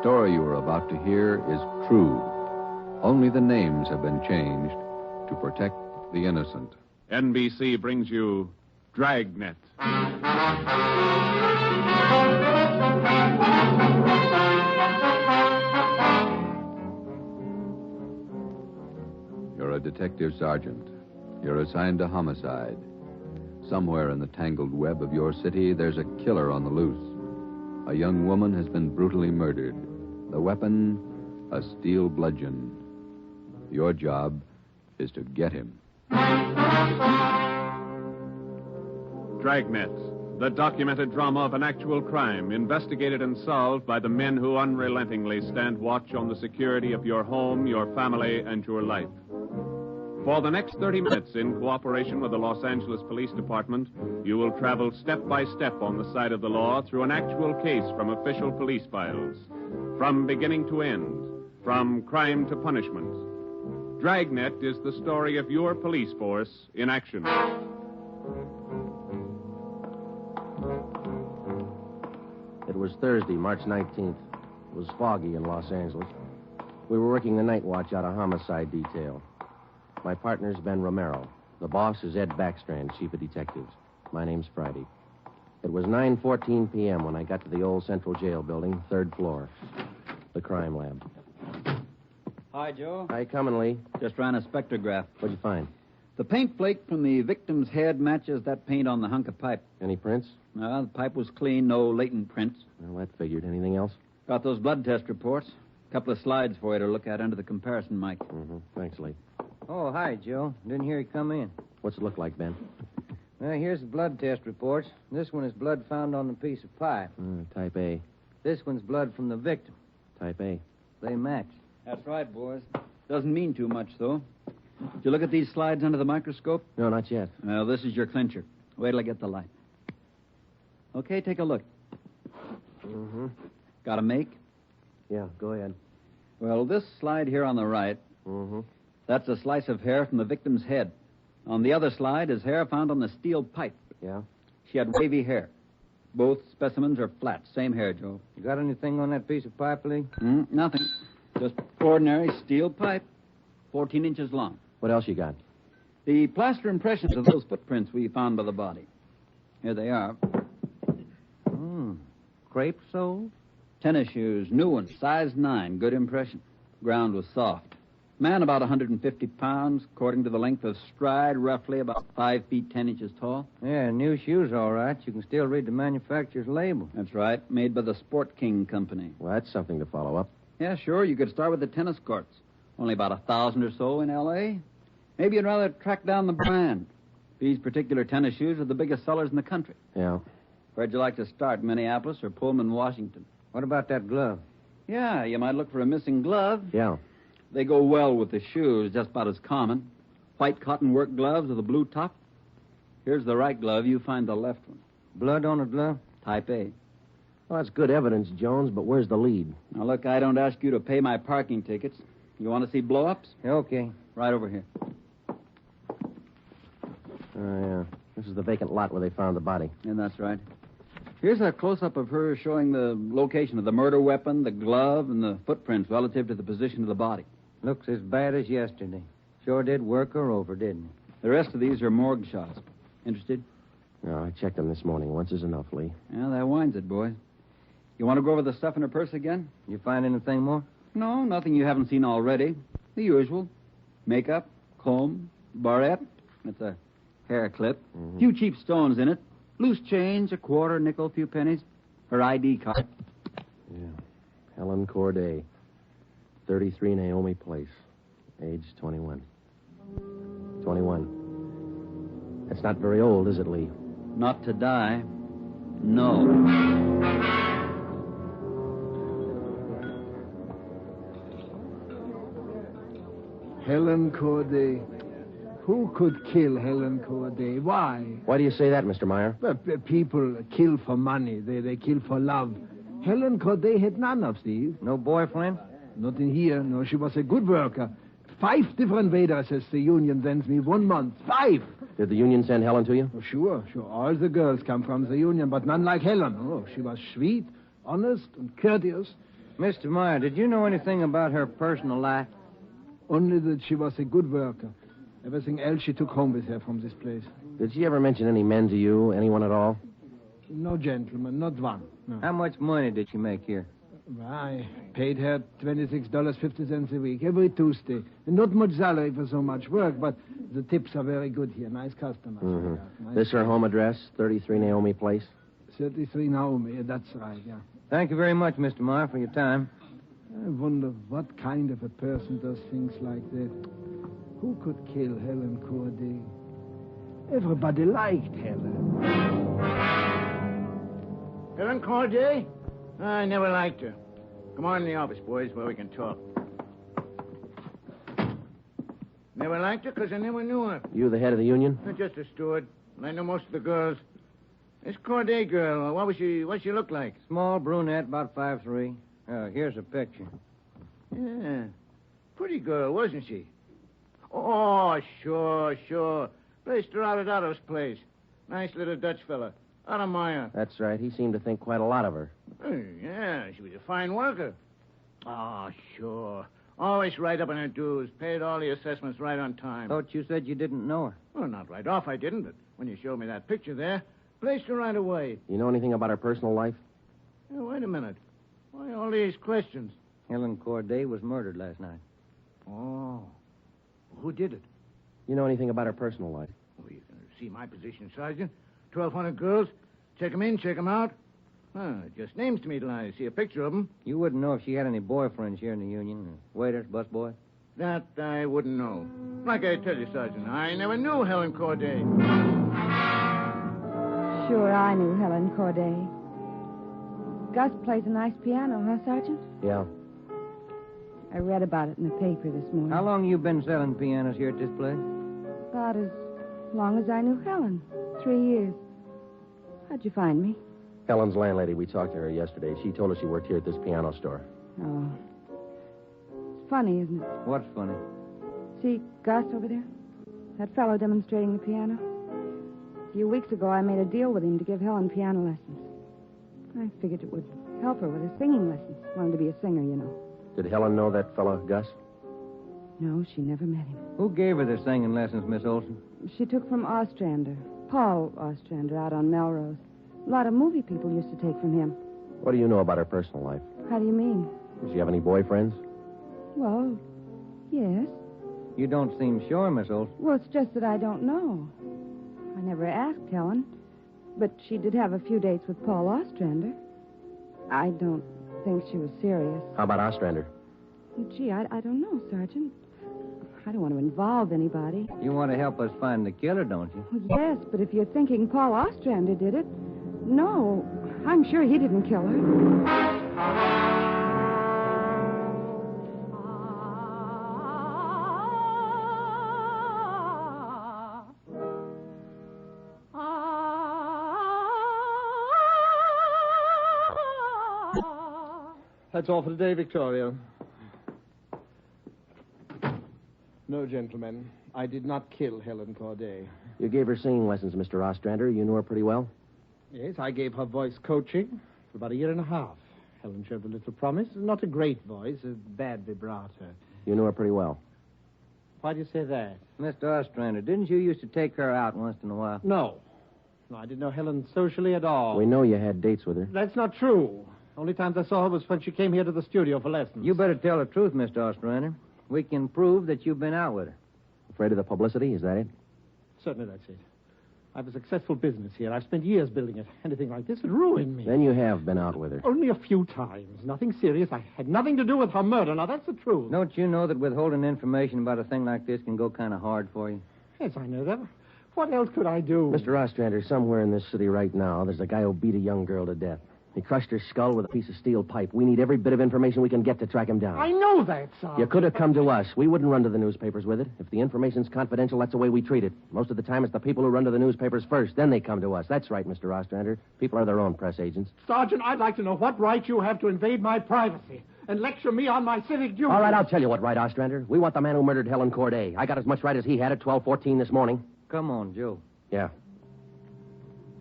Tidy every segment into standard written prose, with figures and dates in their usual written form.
story you are about to hear is true. Only the names have been changed to protect the innocent. NBC brings you Dragnet. You're a detective sergeant. You're assigned to homicide. Somewhere in the tangled web of your city, there's a killer on the loose. A young woman has been brutally murdered. The weapon, a steel bludgeon. Your job is to get him. Dragnet, the documented drama of an actual crime, investigated and solved by the men who unrelentingly stand watch on the security of your home, your family, and your life. For the next 30 minutes, in cooperation with the Los Angeles Police Department, you will travel step by step on the side of the law through an actual case from official police files. From beginning to end, from crime to punishment. Dragnet is the story of your police force in action. It was Thursday, March 19th. It was foggy in Los Angeles. We were working the night watch out of homicide detail. My partner's Ben Romero. The boss is Ed Backstrand, chief of detectives. My name's Friday. It was 9:14 p.m. when I got to the old Central Jail building, third floor. The crime lab. Hi, Joe. Hi, coming, Lee. Just ran a spectrograph. What'd you find? The paint flake from the victim's head matches that paint on the hunk of pipe. Any prints? No, the pipe was clean, no latent prints. Well, that figured. Anything else? Got those blood test reports. A couple of slides for you to look at under the comparison mic. Mm-hmm. Thanks, Lee. Oh, hi, Joe. Didn't hear you come in. What's it look like, Ben? Well, here's the blood test reports. This one is blood found on the piece of pipe. Type A. This one's blood from the victim. Type A. They match. That's right, boys. Doesn't mean too much, though. Did you look at these slides under the microscope? No, not yet. Well, this is your clincher. Wait till I get the light. Okay, take a look. Mm-hmm. Got a make? Yeah, go ahead. Well, this slide here on the right, Mm-hmm. that's a slice of hair from the victim's head. On the other slide is hair found on the steel pipe. Yeah? She had wavy hair. Both specimens are flat. Same hair, Joe. You got anything on that piece of pipe, Lee? Nothing. Just ordinary steel pipe, 14 inches long. What else you got? The plaster impressions of those footprints we found by the body. Here they are. Crepe soles? Tennis shoes, new ones, size 9, good impression. Ground was soft. Man about 150 pounds, according to the length of stride, roughly about 5 feet 10 inches tall. Yeah, new shoes, all right. You can still read the manufacturer's label. That's right, made by the Sport King Company. Well, that's something to follow up. Yeah, sure, you could start with the tennis courts. Only about 1,000 or so in L.A. Maybe you'd rather track down the brand. These particular tennis shoes are the biggest sellers in the country. Yeah. Where'd you like to start, Minneapolis or Pullman, Washington? What about that glove? Yeah, you might look for a missing glove. Yeah. They go well with the shoes, just about as common. White cotton work gloves with a blue top. Here's the right glove. You find the left one. Blood on a glove? Type A. Well, that's good evidence, Jones, but where's the lead? Now, look, I don't ask you to pay my parking tickets. You want to see blow-ups? Okay. Right over here. Oh, yeah. This is the vacant lot where they found the body. And that's right. Here's a close-up of her showing the location of the murder weapon, the glove, and the footprints relative to the position of the body. Looks as bad as yesterday. Sure did work her over, didn't he? The rest of these are morgue shots. Interested? No, I checked them this morning. Once is enough, Lee. Yeah, that winds it, boys. You want to go over the stuff in her purse again? You find anything more? No, nothing you haven't seen already. The usual. Makeup, comb, barrette. That's a hair clip. Mm-hmm. Few cheap stones in it. Loose change, a quarter, nickel, few pennies. Her ID card. Yeah. Helen Corday. 33 Naomi Place. Age 21. 21. That's not very old, is it, Lee? Not to die. No. Helen Corday. Who could kill Helen Corday? Why? Why do you say that, Mr. Meyer? People kill for money. They kill for love. Helen Corday had none of these. No boyfriend? Not in here. No, she was a good worker. 5 different waitresses the union sends me 1 month. 5! Did the union send Helen to you? Oh, sure. All the girls come from the union, but none like Helen. Oh, she was sweet, honest, and courteous. Mr. Meyer, did you know anything about her personal life? Only that she was a good worker. Everything else she took home with her from this place. Did she ever mention any men to you? Anyone at all? No gentleman, not one. No. How much money did she make here? I paid her $26.50 a week, every Tuesday. And not much salary for so much work, but the tips are very good here. Nice customers. Mm-hmm. Nice This her home address, 33 Naomi Place? 33 Naomi, that's right, yeah. Thank you very much, Mr. Meyer, for your time. I wonder what kind of a person does things like that. Who could kill Helen Corday? Everybody liked Helen. Helen Corday? I never liked her. Come on in the office, boys, where we can talk. Never liked her because I never knew her. You the head of the union? Not just a steward. I know most of the girls. This Corday girl, what'd she look like? Small brunette, about 5'3". Here's a picture. Yeah. Pretty girl, wasn't she? Oh, sure. Placed her out at Otto's place. Nice little Dutch fella. Otto Meyer. That's right. He seemed to think quite a lot of her. Yeah, she was a fine worker. Oh, sure. Always right up on her dues. Paid all the assessments right on time. Thought you said you didn't know her. Well, not right off, I didn't, but when you showed me that picture there, placed her right away. You know anything about her personal life? Wait a minute. Why all these questions? Helen Corday was murdered last night. Oh. Who did it? You know anything about her personal life? Well, you can see my position, Sergeant. 1,200 girls. Check them in, check them out. Just names to me till I see a picture of them. You wouldn't know if she had any boyfriends here in the union. Waiters, busboy? That I wouldn't know. Like I tell you, Sergeant, I never knew Helen Corday. Sure, I knew Helen Corday. Gus plays a nice piano, huh, Sergeant? Yeah. I read about it in the paper this morning. How long you been selling pianos here at this place? About as long as I knew Helen. 3 years. How'd you find me? Helen's landlady, we talked to her yesterday. She told us she worked here at this piano store. Oh. It's funny, isn't it? What's funny? See Gus over there? That fellow demonstrating the piano? A few weeks ago, I made a deal with him to give Helen piano lessons. I figured it would help her with her singing lessons. Wanted to be a singer, you know. Did Helen know that fellow, Gus? No, she never met him. Who gave her the singing lessons, Miss Olson? She took from Ostrander. Paul Ostrander out on Melrose. A lot of movie people used to take from him. What do you know about her personal life? How do you mean? Does she have any boyfriends? Well, yes. You don't seem sure, Miss Olson. Well, it's just that I don't know. I never asked Helen. But she did have a few dates with Paul Ostrander. I don't think she was serious. How about Ostrander? Gee, I don't know, Sergeant. I don't want to involve anybody. You want to help us find the killer, don't you? Well, yes, but if you're thinking Paul Ostrander did it, no, I'm sure he didn't kill her. That's all for today, Victoria. No, gentlemen. I did not kill Helen Corday. You gave her singing lessons, Mr. Ostrander. You knew her pretty well? Yes, I gave her voice coaching for about 1.5 years. Helen showed a little promise. Not a great voice, a bad vibrato. You knew her pretty well? Why do you say that? Mr. Ostrander, didn't you used to take her out once in a while? No, I didn't know Helen socially at all. We know you had dates with her. That's not true. Only times I saw her was when she came here to the studio for lessons. You better tell the truth, Mr. Ostrander. We can prove that you've been out with her. Afraid of the publicity? Is that it? Certainly that's it. I have a successful business here. I've spent years building it. Anything like this would ruin me. Then you have been out with her. Only a few times. Nothing serious. I had nothing to do with her murder. Now, that's the truth. Don't you know that withholding information about a thing like this can go kind of hard for you? Yes, I know that. What else could I do? Mr. Ostrander, somewhere in this city right now, there's a guy who beat a young girl to death. He crushed her skull with a piece of steel pipe. We need every bit of information we can get to track him down. I know that, Sergeant. You could have come to us. We wouldn't run to the newspapers with it. If the information's confidential, that's the way we treat it. Most of the time, it's the people who run to the newspapers first. Then they come to us. That's right, Mr. Ostrander. People are their own press agents. Sergeant, I'd like to know what right you have to invade my privacy and lecture me on my civic duties. All right, I'll tell you what right, Ostrander. We want the man who murdered Helen Corday. I got as much right as he had at 12:14 this morning. Come on, Joe. Yeah.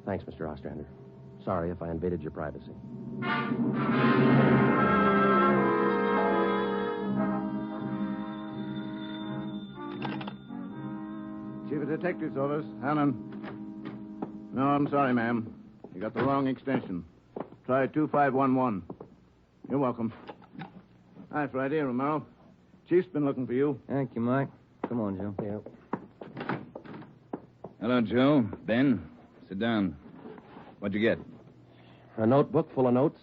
Thanks, Mr. Ostrander. Sorry if I invaded your privacy. Chief of Detective's office. Helen. No, I'm sorry, ma'am. You got the wrong extension. Try 2511. You're welcome. Hi, Friday, Romero. Chief's been looking for you. Thank you, Mike. Come on, Joe. Yeah. Hello, Joe. Ben, sit down. What'd you get? A notebook full of notes.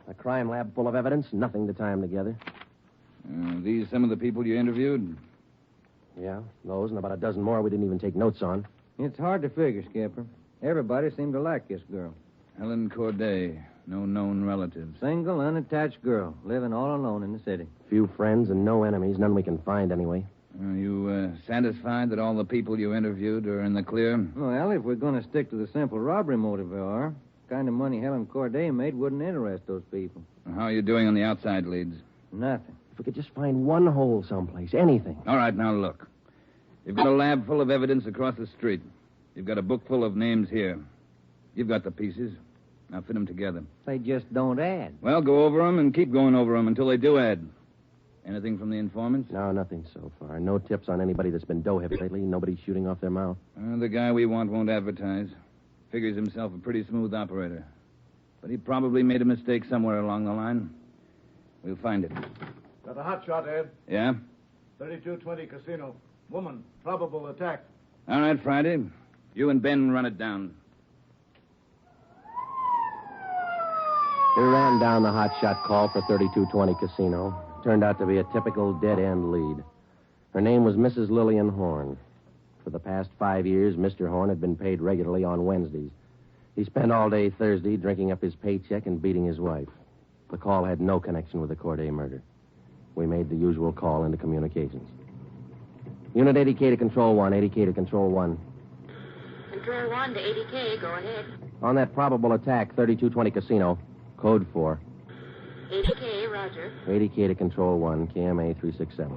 A crime lab full of evidence. Nothing to tie them together. These some of the people you interviewed? Yeah, those and about a dozen more we didn't even take notes on. It's hard to figure, Skipper. Everybody seemed to like this girl. Helen Corday. No known relatives. Single, unattached girl, living all alone in the city. Few friends and no enemies. None we can find anyway. Are you satisfied that all the people you interviewed are in the clear? Well, if we're going to stick to the simple robbery motive we are, the kind of money Helen Corday made wouldn't interest those people. How are you doing on the outside leads? Nothing. If we could just find one hole someplace, anything. All right, now look. You've got a lab full of evidence across the street. You've got a book full of names here. You've got the pieces. Now fit them together. They just don't add. Well, go over them and keep going over them until they do add. Anything from the informants? No, nothing so far. No tips on anybody that's been dough-hipped lately. Nobody shooting off their mouth. The guy we want won't advertise. Figures himself a pretty smooth operator. But he probably made a mistake somewhere along the line. We'll find it. Got a hot shot, Ed. Yeah? 3220 Casino. Woman. Probable attack. All right, Friday. You and Ben run it down. We ran down the hot shot call for 3220 Casino. Turned out to be a typical dead-end lead. Her name was Mrs. Lillian Horn. For the past 5 years, Mr. Horn had been paid regularly on Wednesdays. He spent all day Thursday drinking up his paycheck and beating his wife. The call had no connection with the Corday murder. We made the usual call into communications. Unit 80K to Control 1, 80K to Control 1. Control 1 to 80K, go ahead. On that probable attack, 3220 Casino, code 4. 80K, roger. 80K to Control 1, KMA 367.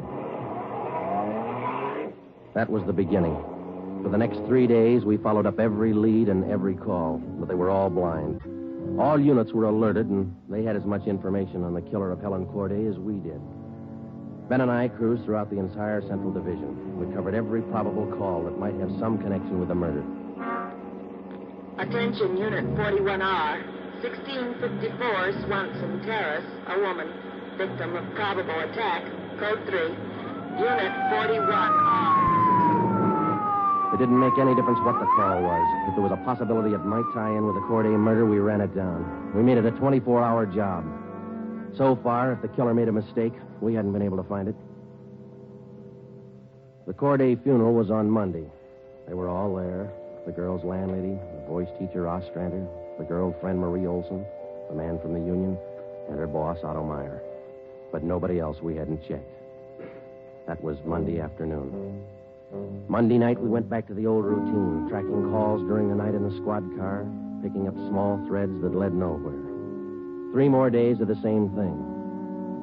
That was the beginning. For the next 3 days, we followed up every lead and every call, but they were all blind. All units were alerted, and they had as much information on the killer of Helen Corday as we did. Ben and I cruised throughout the entire Central Division. We covered every probable call that might have some connection with the murder. Attention, Unit 41R. 1654 Swanson Terrace, a woman, victim of probable attack, code 3. Unit 41R. It didn't make any difference what the call was. If there was a possibility it might tie in with the Corday murder, we ran it down. We made it a 24-hour job. So far, if the killer made a mistake, we hadn't been able to find it. The Corday funeral was on Monday. They were all there. The girl's landlady, the voice teacher Ostrander, the girlfriend Marie Olson, the man from the union, and her boss Otto Meyer. But nobody else we hadn't checked. That was Monday afternoon. Monday night, we went back to the old routine, tracking calls during the night in the squad car, picking up small threads that led nowhere. 3 more days of the same thing.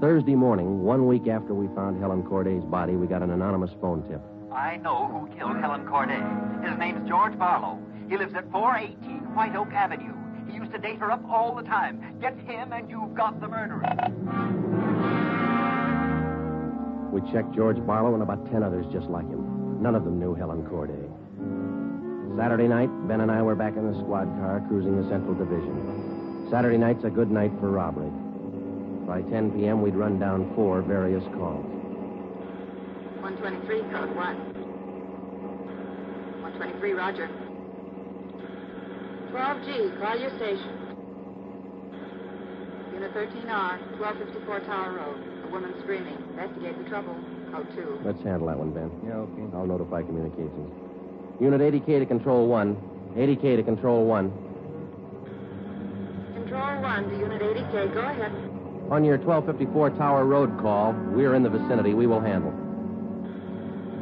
Thursday morning, 1 week after we found Helen Corday's body, we got an anonymous phone tip. I know who killed Helen Corday. His name's George Barlow. He lives at 418 White Oak Avenue. He used to date her up all the time. Get him and you've got the murderer. We checked George Barlow and about 10 others just like him. None of them knew Helen Corday. Saturday night, Ben and I were back in the squad car cruising the Central Division. Saturday night's a good night for robbery. By 10 p.m., we'd run down 4 various calls. 123, code 1. 123, roger. 12G, call your station. Unit 13R, 1254 Tower Road. A woman screaming. Investigate the trouble. Code 2. Let's handle that one, Ben. Yeah, okay. I'll notify communications. Unit 80K to Control 1. 80K to Control 1. Control 1 to Unit 80K. Go ahead. On your 1254 Tower Road call, we're in the vicinity. We will handle.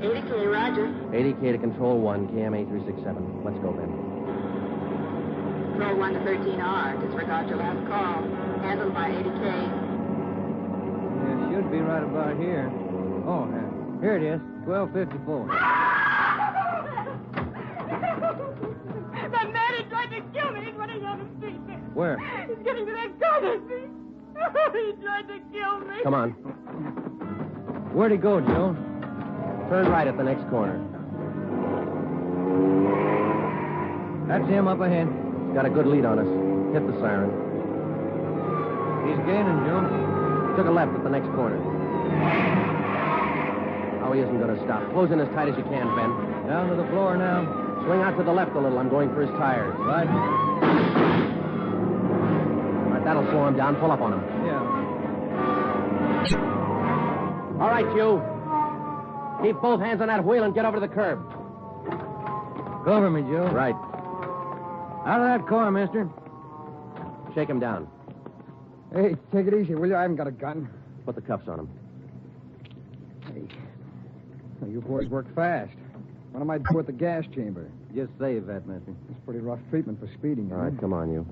80K, roger. 80K to Control 1, KMA 367. Let's go, Ben. Control 1 to 13R. Disregard your last call. Handled by 80K. Yeah, it should be right about here. Oh, here it is. 1254. That man who tried to kill me is running down the street there. Where? He's getting to that corner, see? He tried to kill me. Come on. Where'd he go, Joe? Turn right at the next corner. That's him up ahead. Got a good lead on us. Hit the siren. He's gaining, Joe. Took a left at the next corner. Oh, he isn't going to stop. Close in as tight as you can, Ben. Down to the floor now. Swing out to the left a little. I'm going for his tires. Right. All right, that'll slow him down. Pull up on him. Yeah. All right, you. Keep both hands on that wheel and get over to the curb. Cover me, Joe. Right. Out of that car, mister. Shake him down. Hey, take it easy, will you? I haven't got a gun. Put the cuffs on him. Hey. Well, you boys work fast. What am I doing with the gas chamber? Just save that, mister. It's pretty rough treatment for speeding. All right, come on, you.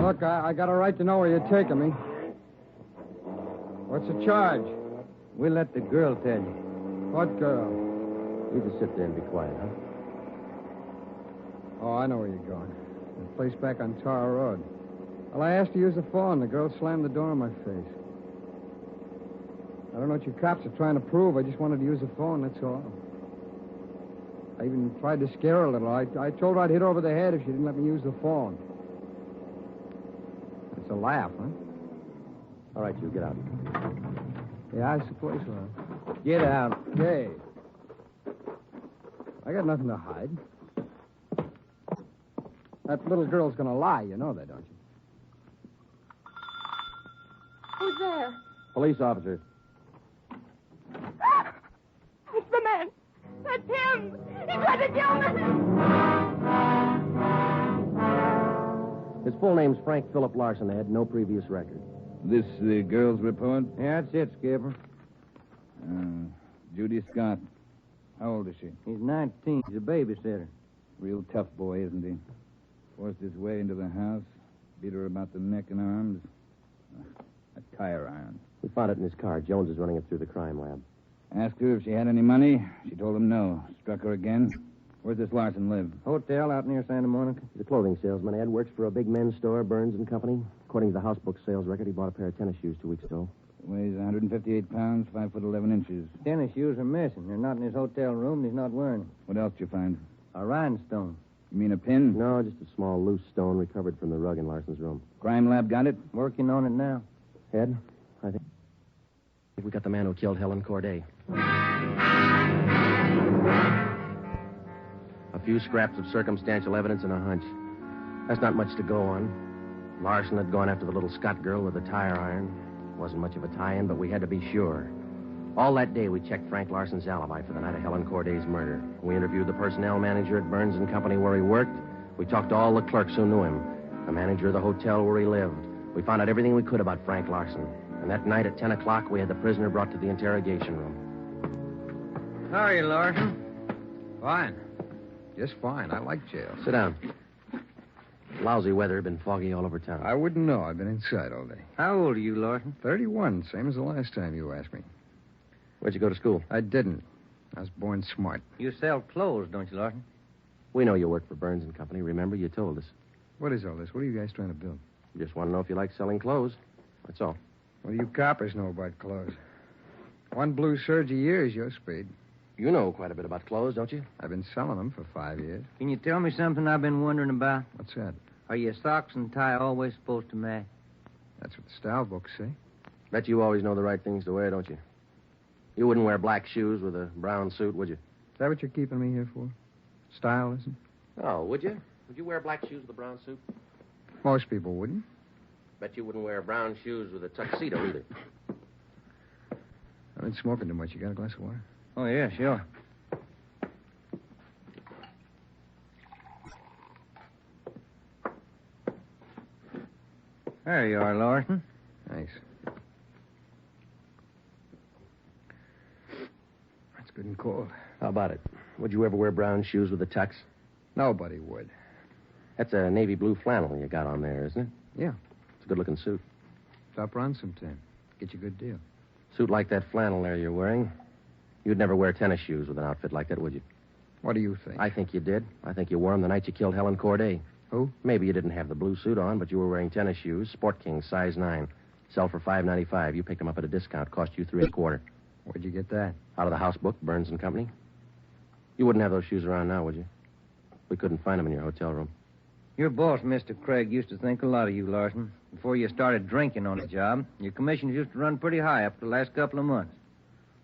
Look, I got a right to know where you're taking me. What's the charge? We'll let the girl tell you. What girl? You just sit there and be quiet, huh? Oh, I know where you're going. The place back on Tar Road. Well, I asked to use the phone. The girl slammed the door in my face. I don't know what you cops are trying to prove. I just wanted to use the phone, that's all. I even tried to scare her a little. I told her I'd hit her over the head if she didn't let me use the phone. It's a laugh, huh? All right, you, get out. Yeah, I suppose so. Get out. Hey. I got nothing to hide. That little girl's gonna lie. You know that, don't you? Who's there? Police officer. It's the man. That's him. He tried to kill me. His full name's Frank Philip Larson. They had no previous record. This the girl's report? Yeah, that's it, Skipper. Judy Scott. How old is she? He's 19. He's a babysitter. Real tough boy, isn't he? Forced his way into the house, beat her about the neck and arms. A tire iron. We found it in his car. Jones is running it through the crime lab. Asked her if she had any money. She told him no. Struck her again. Where's this Larson live? Hotel out near Santa Monica. He's a clothing salesman, Ed. Works for a big men's store, Burns and Company. According to the house book sales record, he bought a pair of tennis shoes 2 weeks ago. Weighs 158 pounds, 5 foot 11 inches. Tennis shoes are missing. They're not in his hotel room, and he's not wearing them. What else did you find? A rhinestone. You mean a pin? No, just a small loose stone recovered from the rug in Larson's room. Crime lab got it? Working on it now. Ed, I think we got the man who killed Helen Corday. A few scraps of circumstantial evidence and a hunch. That's not much to go on. Larson had gone after the little Scott girl with the tire iron. Wasn't much of a tie-in, but we had to be sure. All that day, we checked Frank Larson's alibi for the night of Helen Corday's murder. We interviewed the personnel manager at Burns and Company where he worked. We talked to all the clerks who knew him. The manager of the hotel where he lived. We found out everything we could about Frank Larson. And that night at 10 o'clock, we had the prisoner brought to the interrogation room. How are you, Larson? Fine. Just fine. I like jail. Sit down. Lousy weather, been foggy all over town. I wouldn't know. I've been inside all day. How old are you, Larson? 31, same as the last time you asked me. Where'd you go to school? I didn't. I was born smart. You sell clothes, don't you, Larson? We know you work for Burns and Company. Remember, you told us. What is all this? What are you guys trying to build? Just want to know if you like selling clothes. That's all. What do you coppers know about clothes? One blue serge a year is your speed. You know quite a bit about clothes, don't you? I've been selling them for 5 years. Can you tell me something I've been wondering about? What's that? Are your socks and tie always supposed to match? That's what the style books say. Bet you always know the right things to wear, don't you? You wouldn't wear black shoes with a brown suit, would you? Is that what you're keeping me here for? Stylism? Oh, would you? Would you wear black shoes with a brown suit? Most people wouldn't. Bet you wouldn't wear brown shoes with a tuxedo either. I've been smoking too much. You got a glass of water? Oh, yeah, sure. There you are, Larson. Thanks. That's good and cold. How about it? Would you ever wear brown shoes with a tux? Nobody would. That's a navy blue flannel you got on there, isn't it? Yeah. It's a good-looking suit. Stop around sometime. Get you a good deal. Suit like that flannel there you're wearing. You'd never wear tennis shoes with an outfit like that, would you? What do you think? I think you did. I think you wore them the night you killed Helen Corday. Who? Maybe you didn't have the blue suit on, but you were wearing tennis shoes, Sport King, size 9. Sell for $5.95. You picked them up at a discount. Cost you $3.25. Where'd you get that? Out of the house book, Burns and Company. You wouldn't have those shoes around now, would you? We couldn't find them in your hotel room. Your boss, Mr. Craig, used to think a lot of you, Larson. Before you started drinking on the job, your commissions used to run pretty high up the last couple of months.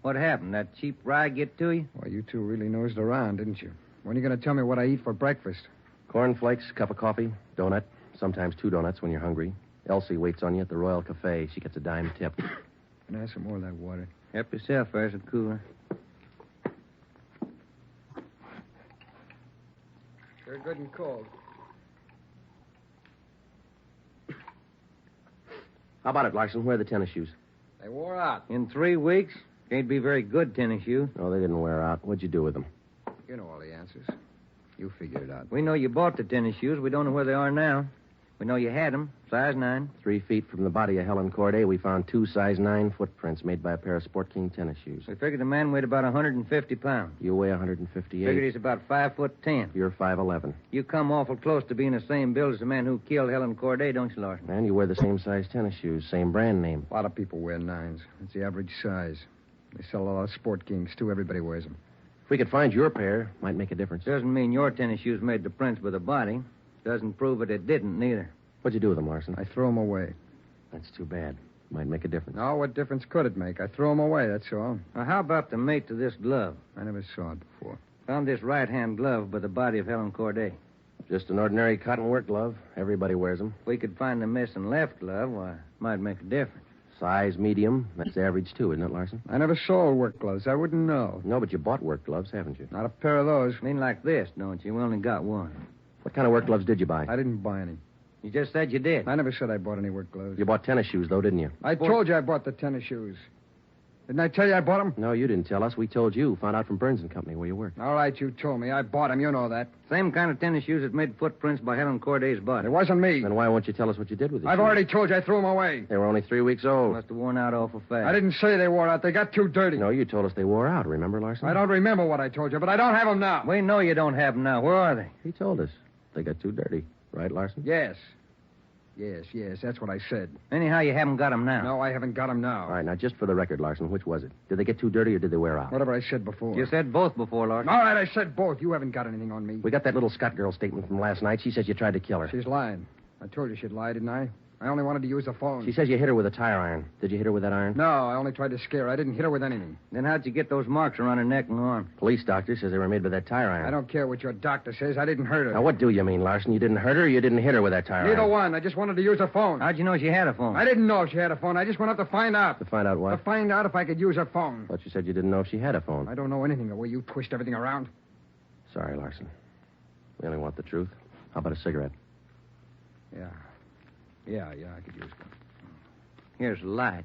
What happened? That cheap rye get to you? Well, you two really nosed around, didn't you? When are you going to tell me what I eat for breakfast? Cornflakes, cup of coffee, donut, sometimes 2 donuts when you're hungry. Elsie waits on you at the Royal Cafe. She gets a dime tip. Can I have some more of that water? Help yourself, there's a cooler. They're good and cold. How about it, Larson? Where are the tennis shoes? They wore out. In 3 weeks? Can't be very good tennis shoes. No, they didn't wear out. What'd you do with them? You know all the answers. You figure it out. We know you bought the tennis shoes. We don't know where they are now. We know you had them, size 9. 3 feet from the body of Helen Corday, we found 2 size 9 footprints made by a pair of Sport King tennis shoes. We figured the man weighed about 150 pounds. You weigh 158. Figured he's about 5'10". You're 5'11". You come awful close to being the same build as the man who killed Helen Corday, don't you, Larson? And you wear the same size tennis shoes, same brand name. A lot of people wear 9s. It's the average size. They sell a lot of Sport Kings, too. Everybody wears them. If we could find your pair, might make a difference. Doesn't mean your tennis shoes made the prints by the body. Doesn't prove it didn't, neither. What'd you do with them, Larson? I threw them away. That's too bad. Might make a difference. No, what difference could it make? I threw them away, that's all. Now, how about the mate to this glove? I never saw it before. Found this right-hand glove by the body of Helen Corday. Just an ordinary cotton work glove. Everybody wears them. If we could find the missing left glove, why, might make a difference. Size medium. That's average, too, isn't it, Larson? I never sold work gloves. I wouldn't know. No, but you bought work gloves, haven't you? Not a pair of those. Mean like this, don't you? We only got one. What kind of work gloves did you buy? I didn't buy any. You just said you did. I never said I bought any work gloves. You bought tennis shoes, though, didn't you? I told you I bought the tennis shoes. Didn't I tell you I bought them? No, you didn't tell us. We told you. Found out from Burns & Company where you worked. All right, you told me. I bought them. You know that. Same kind of tennis shoes that made footprints by Helen Corday's body. It wasn't me. Then why won't you tell us what you did with them? I've already told you I threw them away. They were only 3 weeks old. Must have worn out awful fast. I didn't say they wore out. They got too dirty. No, you told us they wore out. Remember, Larson? I don't remember what I told you, but I don't have them now. We know you don't have them now. Where are they? He told us. They got too dirty. Right, Larson? Yes. Yes, that's what I said. Anyhow, you haven't got them now. No, I haven't got them now. All right, now, just for the record, Larson, which was it? Did they get too dirty or did they wear out? Whatever I said before. You said both before, Larson. All right, I said both. You haven't got anything on me. We got that little Scott girl statement from last night. She says you tried to kill her. She's lying. I told you she'd lie, didn't I? I only wanted to use the phone. She says you hit her with a tire iron. Did you hit her with that iron? No, I only tried to scare her. I didn't hit her with anything. Then how'd you get those marks around her neck and arm? Police doctor says they were made with that tire iron. I don't care what your doctor says. I didn't hurt her. Now, what do you mean, Larson? You didn't hurt her or you didn't hit her with that tire iron? Neither one. I just wanted to use her phone. How'd you know she had a phone? I didn't know if she had a phone. I just went up to find out. To find out what? To find out if I could use her phone. Thought you said you didn't know if she had a phone. I don't know anything the way you twist everything around. Sorry, Larson. We only want the truth. How about a cigarette? Yeah, I could use one. Here's the light.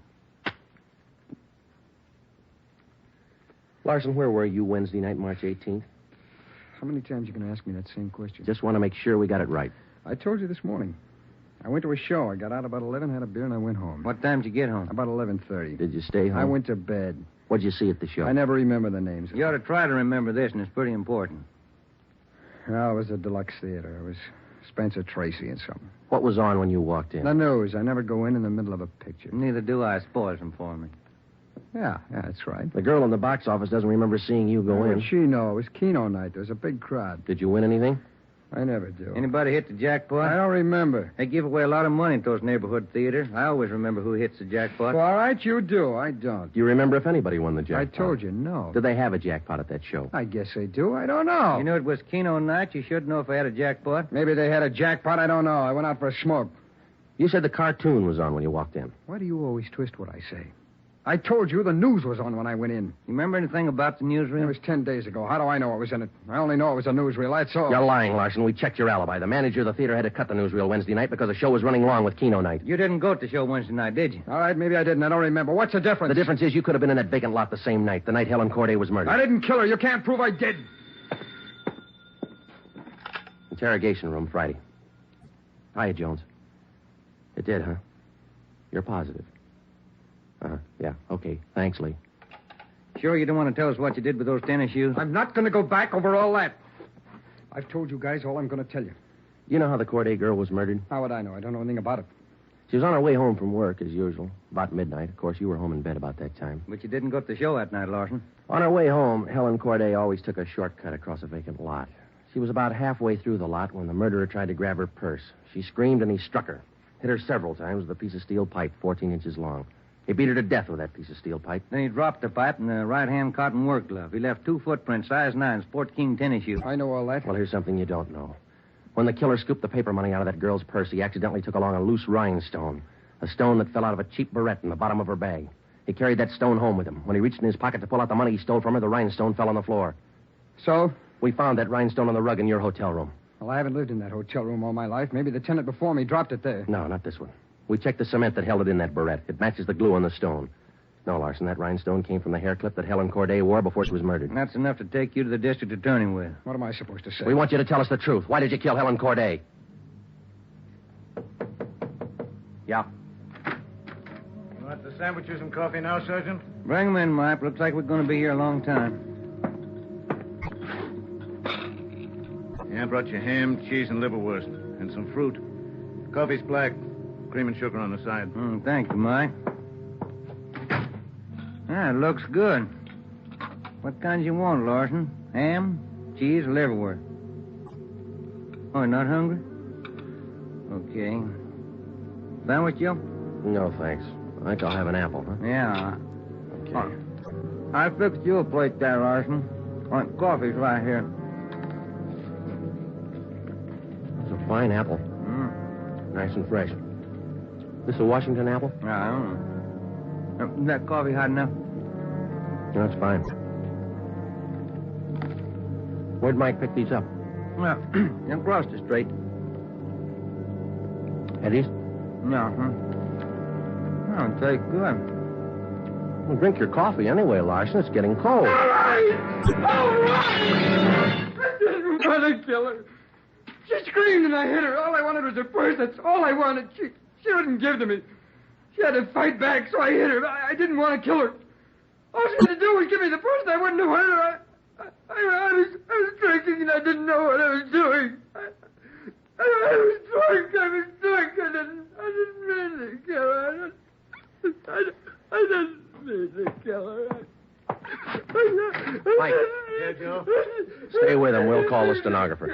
Larson, where were you Wednesday night, March 18th? How many times you going to ask me that same question? Just want to make sure we got it right. I told you this morning. I went to a show. I got out about 11, had a beer, and I went home. What time did you get home? About 11:30. Did you stay home? I went to bed. What'd you see at the show? I never remember the names. You ought to try to remember this, and it's pretty important. Well, it was a deluxe theater. It was Spencer Tracy and something. What was on when you walked in? The news. I never go in the middle of a picture. Neither do I. Spoils them for me. Yeah, that's right. The girl in the box office doesn't remember seeing you go in. What she know? It was Keno night. There was a big crowd. Did you win anything? I never do. Anybody hit the jackpot? I don't remember. They give away a lot of money at those neighborhood theaters. I always remember who hits the jackpot. Well, all right, you do. I don't. Do you remember if anybody won the jackpot? I told you, no. Did they have a jackpot at that show? I guess they do. I don't know. You knew it was Keno night. You should know if they had a jackpot. Maybe they had a jackpot. I don't know. I went out for a smoke. You said the cartoon was on when you walked in. Why do you always twist what I say? I told you the news was on when I went in. You remember anything about the newsreel? It was 10 days ago. How do I know what was in it? I only know it was a newsreel. That's all. You're lying, Larson. We checked your alibi. The manager of the theater had to cut the newsreel Wednesday night because the show was running long with Keno night. You didn't go to the show Wednesday night, did you? All right, maybe I didn't. I don't remember. What's the difference? The difference is you could have been in that vacant lot the same night, the night Helen Corday was murdered. I didn't kill her. You can't prove I did. Interrogation room, Friday. Hiya, Jones. It did, huh? You're positive. Yeah, okay. Thanks, Lee. Sure you don't want to tell us what you did with those tennis shoes? I'm not going to go back over all that. I've told you guys all I'm going to tell you. You know how the Corday girl was murdered? How would I know? I don't know anything about it. She was on her way home from work, as usual, about midnight. Of course, you were home in bed about that time. But you didn't go to the show that night, Larson. On her way home, Helen Corday always took a shortcut across a vacant lot. She was about halfway through the lot when the murderer tried to grab her purse. She screamed and he struck her. Hit her several times with a piece of steel pipe 14 inches long. He beat her to death with that piece of steel pipe. Then he dropped the pipe in the right-hand cotton work glove. He left 2 footprints, size 9, Sport King tennis shoes. I know all that. Well, here's something you don't know. When the killer scooped the paper money out of that girl's purse, he accidentally took along a loose rhinestone. A stone that fell out of a cheap barrette in the bottom of her bag. He carried that stone home with him. When he reached in his pocket to pull out the money he stole from her, the rhinestone fell on the floor. So? We found that rhinestone on the rug in your hotel room. Well, I haven't lived in that hotel room all my life. Maybe the tenant before me dropped it there. No, not this one. We checked the cement that held it in that barrette. It matches the glue on the stone. No, Larson, that rhinestone came from the hair clip that Helen Corday wore before she was murdered. And that's enough to take you to the district attorney with. What am I supposed to say? We want you to tell us the truth. Why did you kill Helen Corday? Yeah. You want the sandwiches and coffee now, Sergeant? Bring them in, Mike. Looks like we're going to be here a long time. Yeah, I brought you ham, cheese, and liverwurst. And some fruit. Coffee's black. Cream and sugar on the side. Thank you, Mike. Ah, it looks good. What kinds you want, Larson? Ham, cheese, or liverwurst? Oh, you're not hungry? Okay. Sandwich, Joe? No, thanks. I think I'll have an apple, huh? Yeah. Okay. I fixed you a plate there, Larson. Coffee's right here. It's a fine apple. Nice and fresh. This a Washington apple? I don't know. Is that coffee hot enough? No, it's fine. Where'd Mike pick these up? Well, across the street. Eddie's? No, Oh, it tastes good. Well, drink your coffee anyway, Larson. It's getting cold. All right! I didn't want to kill her. She screamed and I hit her. All I wanted was her purse. That's all I wanted. She wouldn't give it to me. She had to fight back, so I hit her. I didn't want to kill her. All she had to do was give me the purse, and I wouldn't have hurt her. I was drinking, and I didn't know what I was doing. I was drunk. I didn't mean to kill her. I didn't mean to kill her. Mike. Yeah, Joe? Stay with him. We'll call the stenographer.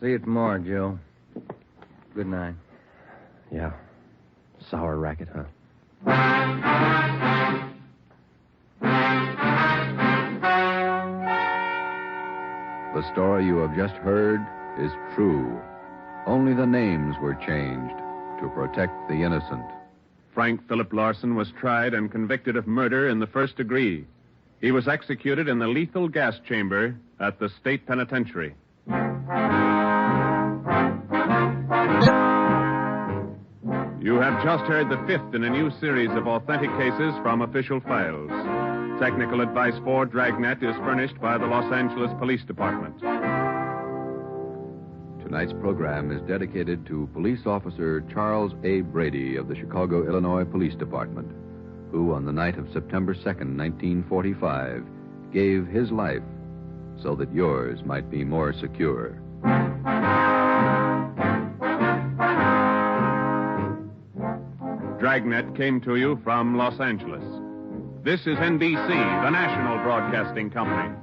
See you tomorrow, Joe. Good night. Yeah. Sour racket, huh? The story you have just heard is true. Only the names were changed to protect the innocent. Frank Philip Larson was tried and convicted of murder in the first degree. He was executed in the lethal gas chamber at the state penitentiary. You have just heard the fifth in a new series of authentic cases from official files. Technical advice for Dragnet is furnished by the Los Angeles Police Department. Tonight's program is dedicated to Police Officer Charles A. Brady of the Chicago, Illinois Police Department, who on the night of September 2nd, 1945, gave his life so that yours might be more secure. Dragnet came to you from Los Angeles. This is NBC, the national broadcasting company.